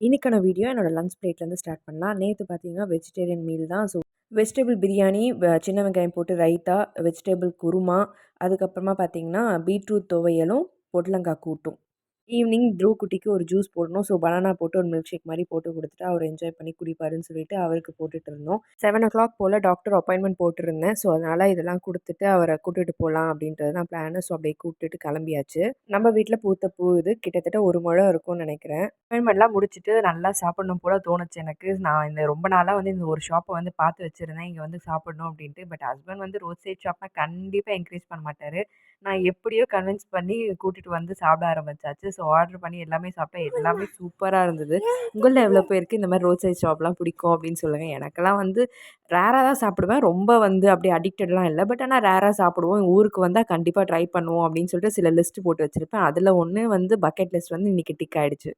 இன்னைக்கான வீடியோ என்னோட lunch பிளேட்லேருந்து start பண்ணலாம். நேற்று பார்த்தீங்கன்னா வெஜிடேரியன் மீல் தான். ஸோ வெஜிடபிள் பிரியாணி, சின்ன வெங்காயம் போட்டு ரைத்தா, வெஜிடபிள் குருமா, அதுக்கப்புறமா பார்த்தீங்கன்னா பீட்ரூட் துவையலும், பொடலங்காய் கூட்டும். ஈவினிங் ப்ரூ குட்டிக்கு ஒரு ஜூஸ் போடணும். ஸோ பனானா போட்டு ஒரு மில்க் ஷேக் மாரி போட்டு குடுத்துட்டு, அவர் என்ஜாய் பண்ணி குடிப்பாருன்னு சொல்லிட்டு அவருக்கு போட்டுட்டு இருந்தோம். 7:00 போல டாக்டர் அப்பாயின்ட்மென்ட் போட்டிருந்தேன். ஸோ அதனால இதெல்லாம் குடுத்துட்டு அவர கூட்டிட்டு போலாம் அப்படின்றது தான் பிளானு. ஸோ அப்படியே கூட்டிட்டு கிளம்பியாச்சு. நம்ம வீட்ல பூத்த பூ இது. கிட்டத்தட்ட 1 முழம் இருக்கும்னு நெனைக்கிறேன். அப்பாயின்ட்மென்ட்லாம் முடிச்சுட்டு நல்லா சாப்பிடணும் போல தோணுச்சு எனக்கு. நான் இந்த ரொம்ப நாளா வந்து இந்த ஒரு ஷாப்ப வந்து பார்த்து வச்சிருந்தேன். இங்க வந்து சாப்பிடணும் அப்படின்ட்டு. பட் ஹஸ்பண்ட் வந்து ரோட் சைட் ஷாப்னா கண்டிப்பா என்கரேஜ் பண்ண மாட்டாரு. நான் எப்படியோ கன்வின்ஸ் பண்ணி கூட்டிட்டு வந்து சாப்பிட ஆரம்பிச்சாச்சு. ஸோ ஆர்டர் பண்ணி எல்லாமே சாப்பிட்டேன். எல்லாமே சூப்பரா இருந்தது. உங்கள்ல எவ்வளோ பேருக்கு இந்த மாரி ரோட் சைட் ஷாப்லாம் பிடிக்கும் அப்படின்னு சொல்லுங்க. எனக்கெல்லாம் வந்து ரேரா தான் சாப்பிடுவேன். ரொம்ப வந்து அப்படியே அடிக்டட்லாம் இல்ல. பட் ஆனா ரேரா சாப்பிடுவோம். ஊருக்கு வந்தா கண்டிப்பா ட்ரை பண்ணுவோம் அப்படின்னு சொல்லிட்டு சில லிஸ்ட் போட்டு வச்சிருப்பேன். அதுல ஒண்ணு வந்து பக்கெட் லிஸ்ட் வந்து இன்னைக்கு டிக் ஆயிடுச்சு.